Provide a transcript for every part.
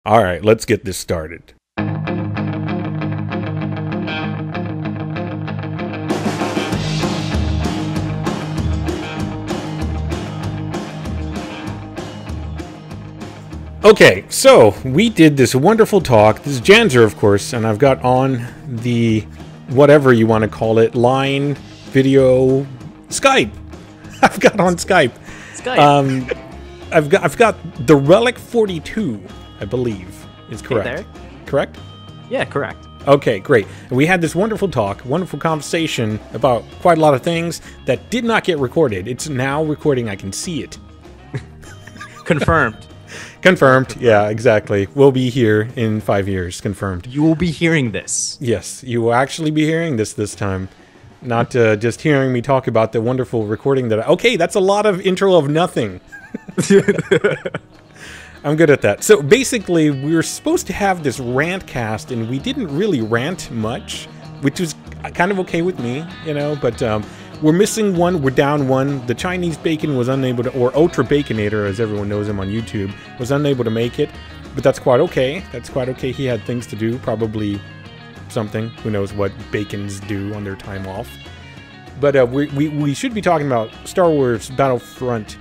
All right, let's get this started. Okay, so we did this wonderful talk. This is Janzer, of course, and I've got on the whatever you want to call it, line, video, Skype. I've got on Skype. I've got the Relic 42, I believe, is correct. Hey there. Correct? Yeah, correct. Okay, great. And we had this wonderful talk, wonderful conversation about quite a lot of things that did not get recorded. It's now recording. I can see it. Confirmed. Confirmed. Yeah, exactly. We'll be here in 5 years. Confirmed. You will be hearing this. Yes, you will actually be hearing this time. Not just hearing me talk about the wonderful recording that okay, that's a lot of intro of nothing. I'm good at that. So basically, we were supposed to have this rant cast, and we didn't really rant much, which was kind of okay with me, you know, but we're missing one. We're down one. The Chinese Bacon was unable to, or Ultra Baconator, as everyone knows him on YouTube, was unable to make it. But that's quite okay. That's quite okay. He had things to do, probably something. Who knows what bacons do on their time off. But we should be talking about Star Wars Battlefront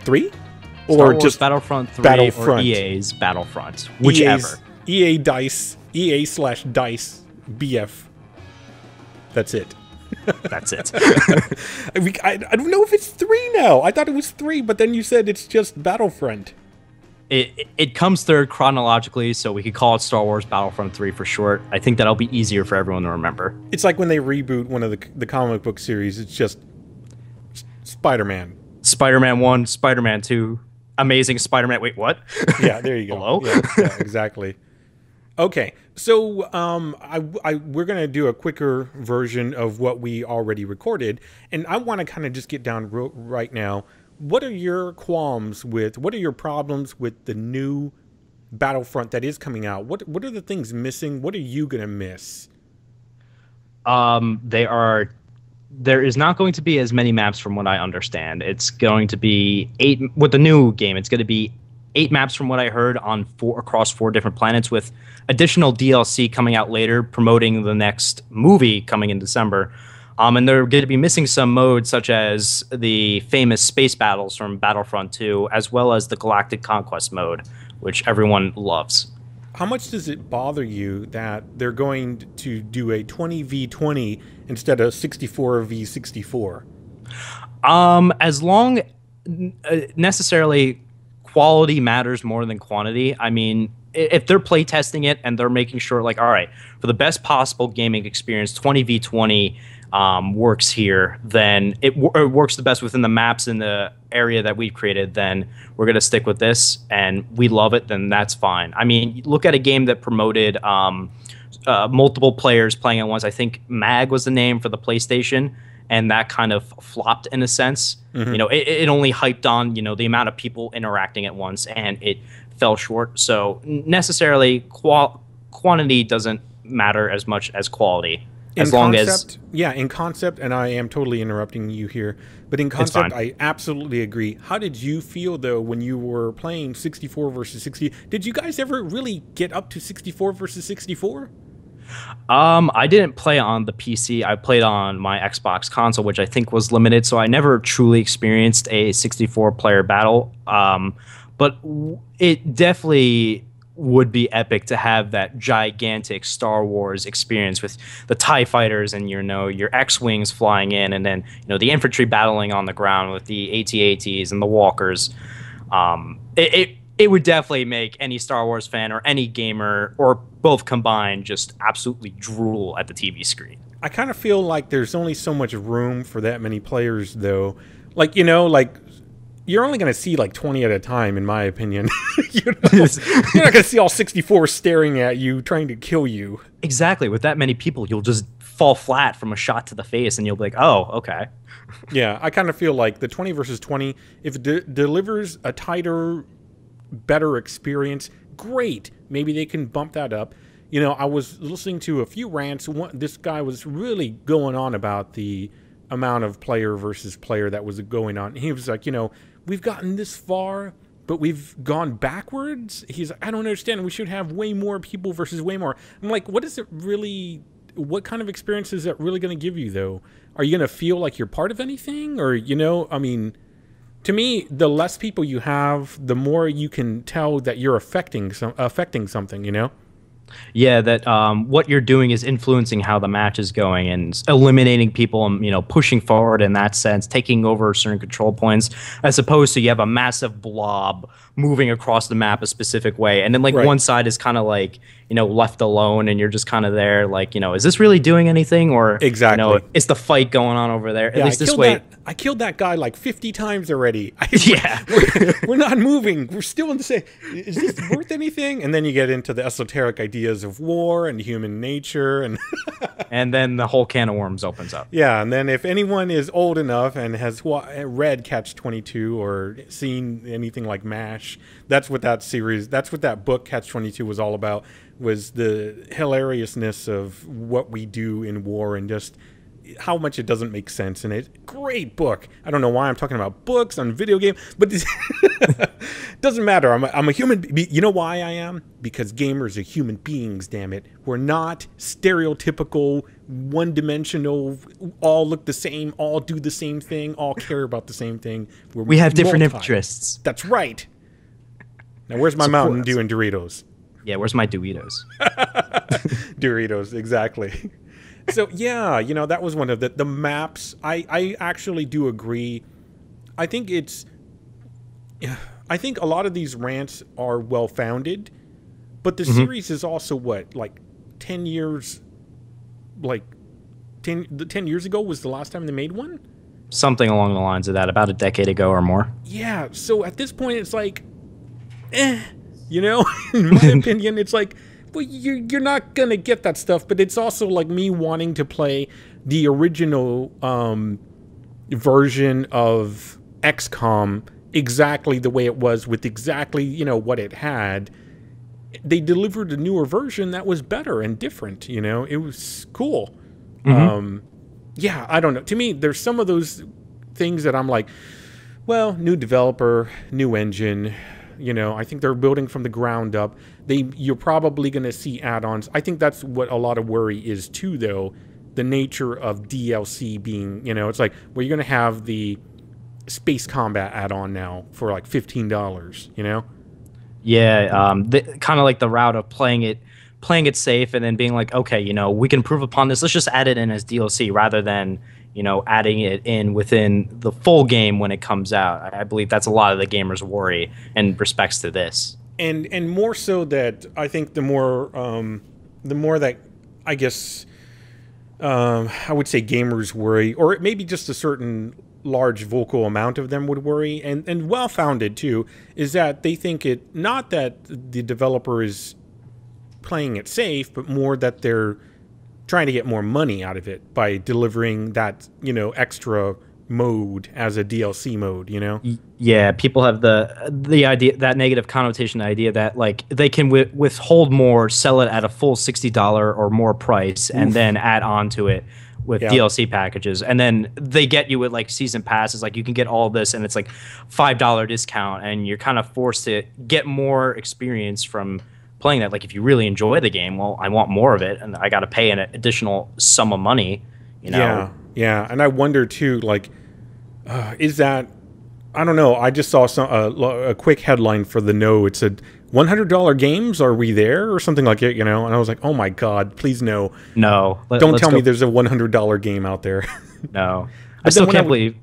3? Or Star Wars just Battlefront 3 Battlefront. or EA's Battlefront. Whichever. EA Dice. EA/Dice BF. That's it. That's it. I don't know if it's 3 now. I thought it was 3, but then you said it's just Battlefront. It comes third chronologically, so we could call it Star Wars Battlefront 3 for short. I think that'll be easier for everyone to remember. It's like when they reboot one of the comic book series. It's just Spider-Man. Spider-Man 1, Spider-Man 2, Amazing Spider-Man. Wait, what? Yeah, there you go. Hello? Yeah, exactly. Okay, so we're gonna do a quicker version of what we already recorded, and I want to kind of just get down right now. What are your qualms with? What are your problems with the new Battlefront that is coming out? What are the things missing? What are you gonna miss? There is not going to be as many maps from what I understand. It's going to be 8 with the new game. It's going to be 8 maps from what I heard on across 4 different planets, with additional DLC coming out later, promoting the next movie coming in December. And they're going to be missing some modes such as the famous space battles from Battlefront 2, as well as the Galactic Conquest mode, which everyone loves. How much does it bother you that they're going to do a 20v20 instead of 64v64? As long necessarily quality matters more than quantity. I mean, if they're playtesting it and they're making sure, like, all right, for the best possible gaming experience, 20v20 works here, then it works the best within the maps in the area that we've created, then we're going to stick with this and we love it, then that's fine. I mean, look at a game that promoted multiple players playing at once. I think MAG was the name for the PlayStation, and that kind of flopped in a sense. Mm-hmm. You know, it only hyped on, you know, the amount of people interacting at once, and it fell short. So necessarily quantity doesn't matter as much as quality. As long as, yeah, in concept, and I am totally interrupting you here, but in concept, I absolutely agree. How did you feel, though, when you were playing 64 versus 60? Did you guys ever really get up to 64 versus 64? I didn't play on the PC. I played on my Xbox console, which I think was limited, so I never truly experienced a 64-player battle. But it definitely would be epic to have that gigantic Star Wars experience with the TIE fighters and your X-Wings flying in, and then the infantry battling on the ground with the AT-ATs and the walkers. It would definitely make any Star Wars fan or any gamer, or both combined, just absolutely drool at the TV screen. I kind of feel like there's only so much room for that many players, though. Like, you're only going to see like 20 at a time, in my opinion. You're not going to see all 64 staring at you, trying to kill you. Exactly. With that many people, you'll just fall flat from a shot to the face, and you'll be like, oh, okay. Yeah, I kind of feel like the 20 versus 20, if it delivers a tighter, better experience, great. Maybe they can bump that up. I was listening to a few rants. This guy was really going on about the amount of player versus player that was going on. He was like, we've gotten this far, but we've gone backwards. He's like, I don't understand. We should have way more people versus way more. I'm like, what is it really? What kind of experience is that really going to give you, though? Are you going to feel like you're part of anything? Or, you know, I mean, to me, the less people you have, the more you can tell that you're affecting something, you know? Yeah, that what you're doing is influencing how the match is going and eliminating people and, you know, pushing forward in that sense, taking over certain control points, as opposed to you have a massive blob moving across the map a specific way. And then like Right. one side is kind of like, you know, left alone and you're just kind of there like, you know, is this really doing anything? Or, Exactly. you know, is the fight going on over there? At Yeah, least this way. I killed that guy like 50 times already. Yeah. We're not moving. We're still in the same. Is this worth anything? And then you get into the esoteric ideas of war and human nature, and And then the whole can of worms opens up. yeah. And then if anyone is old enough and has read Catch-22 or seen anything like MASH, that's what that series, that's what that book Catch-22 was all about. Was the hilariousness of what we do in war and just how much it doesn't make sense in it. Great book. I don't know why I'm talking about books on video game, but this doesn't matter. I'm a human. You know why I am? Because gamers are human beings. Damn it. We're not stereotypical, one-dimensional. All look the same. All do the same thing. All care about the same thing. We have different multi. interests. That's right. Now, where's my Mountain Dew and Doritos? Yeah, where's my Doritos? Doritos, exactly. So yeah, you know, that was one of the maps. I actually do agree. I think a lot of these rants are well founded, but the series is also what, like 10 years, like 10 years ago was the last time they made one? Something along the lines of that, about a decade ago or more. Yeah, so at this point it's like, you know, in my opinion, it's like, well, you're not going to get that stuff, but it's also like me wanting to play the original version of XCOM exactly the way it was with exactly, you know, what it had. They delivered a newer version that was better and different, you know? It was cool. Yeah, I don't know. To me, there's some of those things that I'm like, well, new developer, new engine. You know, I think they're building from the ground up. You're probably going to see add-ons. I think that's what a lot of worry is too, though. The nature of DLC being, you know, it's like, well, you're going to have the space combat add-on now for like $15, you know? Yeah, kind of like the route of playing it safe and then being like, okay, you know, we can improve upon this. Let's just add it in as DLC rather than, you know, adding it in within the full game when it comes out. I believe that's a lot of the gamers' worry in respects to this. And more so that I think the more that I guess I would say gamers worry, or maybe just a certain large vocal amount of them would worry, and well founded too, is that they think it not that the developer is playing it safe, but more that they're trying to get more money out of it by delivering that, you know, extra mode as a DLC mode, you know? Yeah, people have the idea, that negative connotation idea that like they can withhold more, sell it at a full $60 or more price, and then add on to it with DLC packages, and then they get you with like season passes, like you can get all this and it's like $5 discount, and you're kind of forced to get more experience from playing that. Like if you really enjoy the game, well, I want more of it, and I got to pay an additional sum of money, you know? Yeah, and I wonder too, like, is that, I don't know, I just saw a quick headline for the No. It said, $100 games, are we there? Or something like it, you know? And I was like, oh my God, please no. No. Don't tell me there's a $100 game out there. No. I still can't believe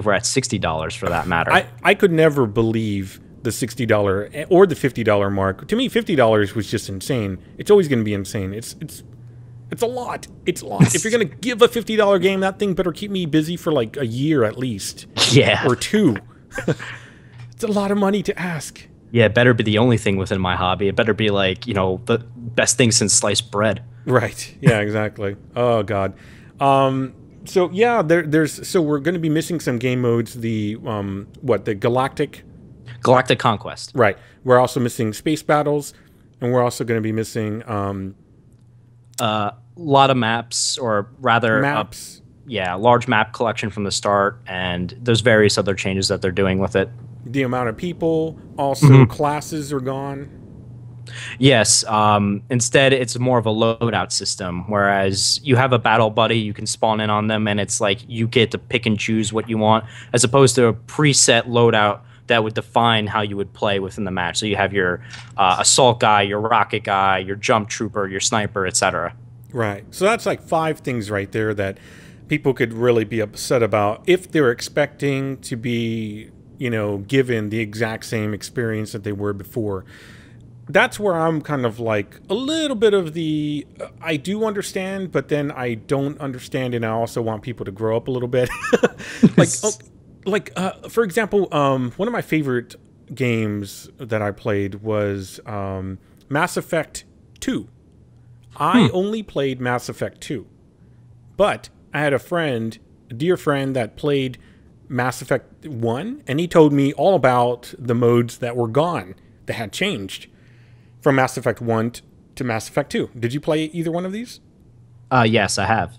we're at $60 for that matter. I could never believe the $60 or the $50 mark. To me, $50 was just insane. It's always going to be insane. It's a lot. It's a lot. If you're going to give a $50 game, that thing better keep me busy for like a year at least. Yeah. Or two. It's a lot of money to ask. Yeah, it better be the only thing within my hobby. It better be like, you know, the best thing since sliced bread. Right. Yeah, exactly. Oh God. So yeah, so we're going to be missing some game modes. The the Galactic Conquest. Right. We're also missing space battles, and we're also going to be missing a lot of maps, or rather maps. Large map collection from the start, and there's various other changes that they're doing with it. The amount of people, also classes are gone. Yes. Instead, it's more of a loadout system, whereas you have a battle buddy, you can spawn in on them, and it's like you get to pick and choose what you want, as opposed to a preset loadout that would define how you would play within the match. So you have your assault guy, your rocket guy, your jump trooper, your sniper, etc. Right. So that's like 5 things right there that people could really be upset about if they're expecting to be, you know, given the exact same experience that they were before. That's where I'm kind of like a little bit of the, I do understand, but then I don't understand, and I also want people to grow up a little bit. For example, one of my favorite games that I played was Mass Effect 2. I only played Mass Effect 2, but I had a dear friend that played Mass Effect 1, and he told me all about the modes that were gone, that had changed from Mass Effect 1 to Mass Effect 2. Did you play either one of these? Yes, I have.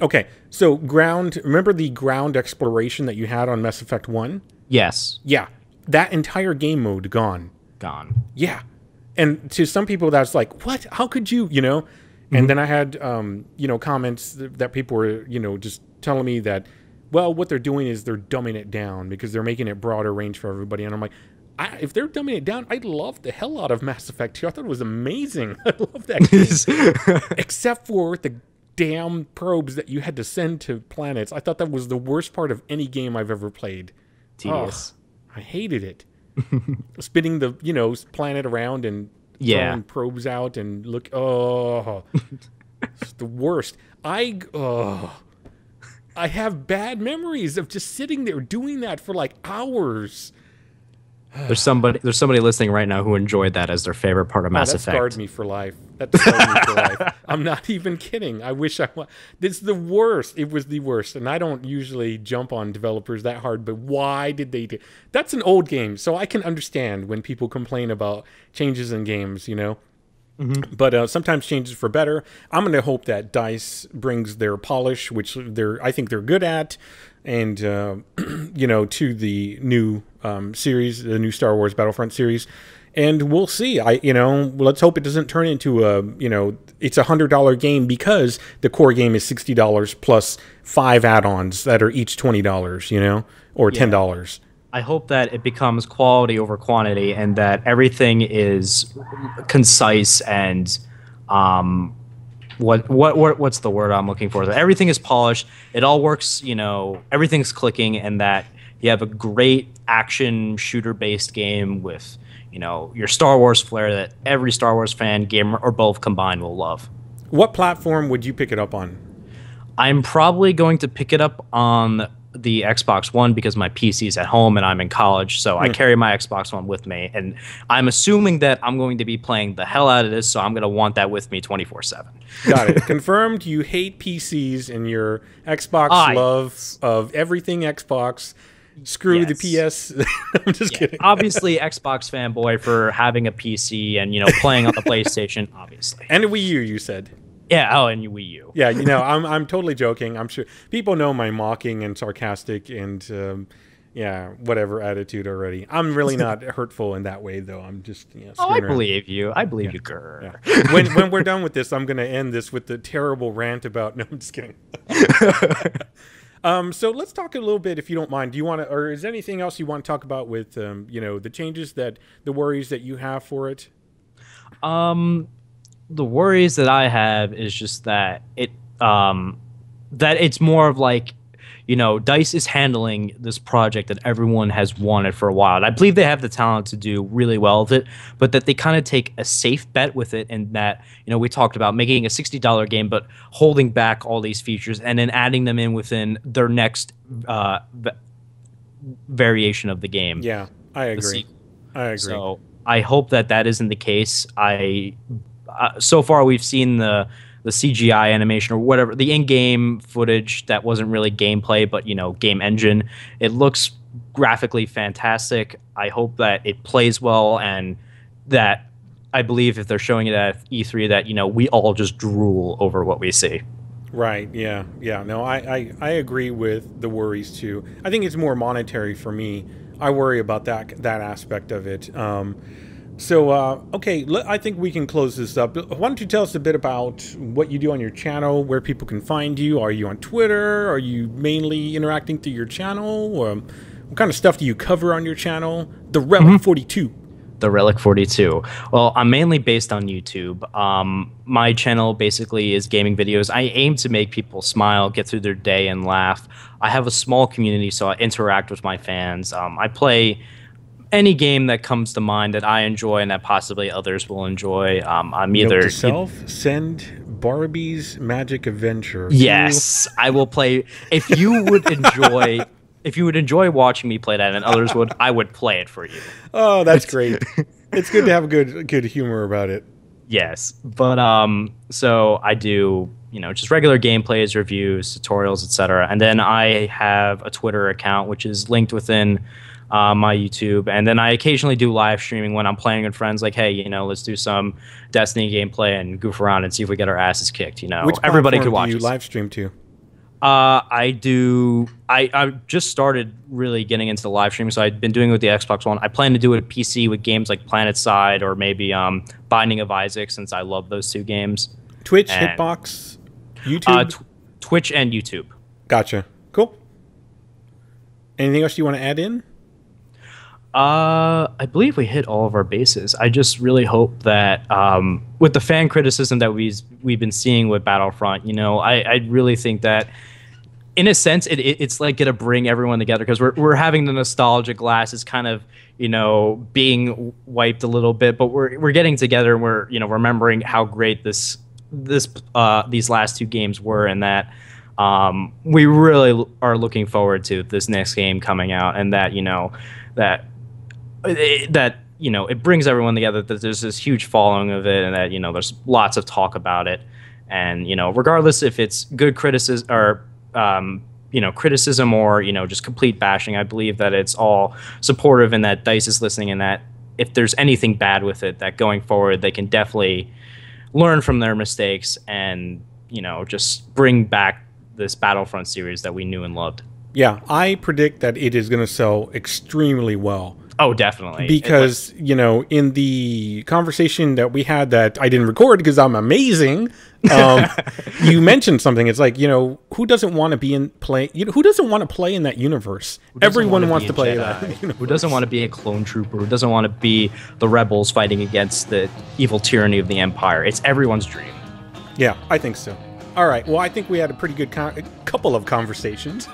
Okay, so remember the ground exploration that you had on Mass Effect 1? Yes. Yeah, that entire game mode gone. Gone. Yeah. And to some people that's like, what? How could you, you know? And then I had, you know, comments that people were, you know, just telling me that, well, what they're doing is they're dumbing it down because they're making it broader range for everybody. And I'm like, if they're dumbing it down, I love the hell out of Mass Effect 2. I thought it was amazing. I love that game. Except for the damn probes that you had to send to planets. I thought that was the worst part of any game I've ever played. Tedious. Oh, I hated it. Spinning the, you know, planet around and throwing probes out and look. Oh, it's the worst. I have bad memories of just sitting there doing that for like hours. There's somebody listening right now who enjoyed that as their favorite part of Mass Effect. That scarred me for life. That scarred me for life. I'm not even kidding. I wish I was. It's the worst. It was the worst. And I don't usually jump on developers that hard, but why did they do? That's an old game, so I can understand when people complain about changes in games, you know? But sometimes changes for better. I'm going to hope that DICE brings their polish, which I think they're good at, and you know, to the new series, the new Star Wars Battlefront series, and we'll see. You know, let's hope it doesn't turn into a, you know, it's $100 game because the core game is $60 plus 5 add-ons that are each $20, you know, or $10. I hope that it becomes quality over quantity and that everything is concise and what's the word I'm looking for? That everything is polished. It all works, you know, everything's clicking, and that you have a great action shooter based game with, you know, your Star Wars flair that every Star Wars fan, gamer, or both combined will love. What platform would you pick it up on? I'm probably going to pick it up on the Xbox One because my PC is at home and I'm in college, so I carry my Xbox One with me, and I'm assuming that I'm going to be playing the hell out of this, so I'm going to want that with me 24/7. Got it. Confirmed. You hate PCs and your Xbox love of everything Xbox. Screw the PS. I'm just kidding. Obviously, Xbox fanboy for having a PC and, you know, playing on the PlayStation, obviously. And a Wii U, you said. Yeah, and Wii U. Yeah, you know, I'm totally joking. I'm sure people know my mocking and sarcastic and yeah, whatever attitude already. I'm really not hurtful in that way, though. I'm just, you know, I believe you. I believe you, girl. Yeah. When we're done with this, I'm going to end this with the terrible rant about. No, I'm just kidding. So let's talk a little bit, if you don't mind. Do you want to, or is there anything else you want to talk about with, you know, the changes the worries that you have for it? The worries that I have is just that it's more of like, you know, DICE is handling this project that everyone has wanted for a while. And I believe they have the talent to do really well with it, but that they kind of take a safe bet with it, and that, you know, we talked about making a $60 game, but holding back all these features and then adding them in within their next variation of the game. Yeah, I agree. I agree. So I hope that that isn't the case. So far, we've seen the CGI animation or whatever, the in-game footage that wasn't really gameplay, but, you know, game engine. It looks graphically fantastic. I hope that it plays well, and that I believe if they're showing it at E3 that, you know, we all just drool over what we see. Right. Yeah. Yeah. No, I agree with the worries too. I think it's more monetary for me. I worry about that aspect of it. Okay, I think we can close this up. Why don't you tell us a bit about what you do on your channel, where people can find you? Are you on Twitter? Are you mainly interacting through your channel? What kind of stuff do you cover on your channel? The Relic 42. The Relic 42. Well, I'm mainly based on YouTube. My channel basically is gaming videos. I aim to make people smile, get through their day, and laugh. I have a small community, so I interact with my fans. I play any game that comes to mind that I enjoy and that possibly others will enjoy. I'm either... Note to self, send Barbie's Magic Adventure. Yes, I will play... If you would enjoy... If you would enjoy watching me play that and others would, I would play it for you. Oh, that's great. It's good to have good humor about it. Yes. But so I do, just regular gameplays, reviews, tutorials, etc. And then I have a Twitter account which is linked within my YouTube. And then I occasionally do live streaming when I'm playing with friends, like, hey, let's do some Destiny gameplay and goof around and see if we get our asses kicked, Which everybody could watch do you live stream to? I just started really getting into the live streaming, so I've been doing it with the Xbox One. I plan to do it at PC with games like PlanetSide or maybe Binding of Isaac, since I love those two games. Twitch, Hitbox, YouTube? Twitch and YouTube. Gotcha. Cool. Anything else you want to add in? I believe we hit all of our bases. I just really hope that with the fan criticism that we've been seeing with Battlefront, I really think that in a sense it's like gonna bring everyone together, because we're having the nostalgia glasses kind of being wiped a little bit, but we're getting together and we're remembering how great these last two games were, and that we really are looking forward to this next game coming out, and that it brings everyone together, that there's this huge following of it, and that there's lots of talk about it, and regardless if it's good criticism or criticism or just complete bashing, I believe that it's all supportive, and that DICE is listening, and that if there's anything bad with it, that going forward they can definitely learn from their mistakes and just bring back this Battlefront series that we knew and loved. Yeah, I predict that it is going to sell extremely well. Oh, definitely. Because, in the conversation that we had that I didn't record because I'm amazing, you mentioned something. It's like, who doesn't want to be in play? Who doesn't want to play in that universe? Everyone wants to play that. Who doesn't want to be a clone trooper? Who doesn't want to be the rebels fighting against the evil tyranny of the Empire? It's everyone's dream. Yeah, I think so. All right. Well, I think we had a pretty good couple of conversations.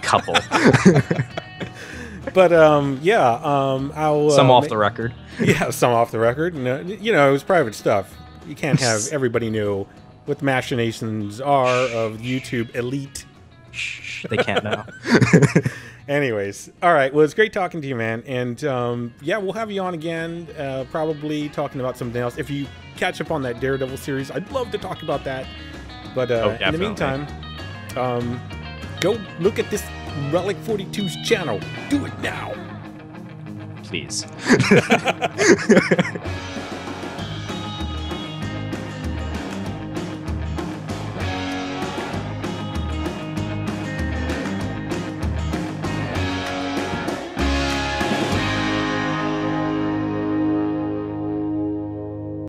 But I'll some off the record. Yeah, some off the record. It was private stuff. You can't have everybody know what the machinations are of YouTube elite. Shh, they can't know. Anyways, all right. Well, it's great talking to you, man. And we'll have you on again, probably talking about something else. If you catch up on that Daredevil series, I'd love to talk about that. But in the meantime, go look at this Relic 42's channel. Do it now. Please.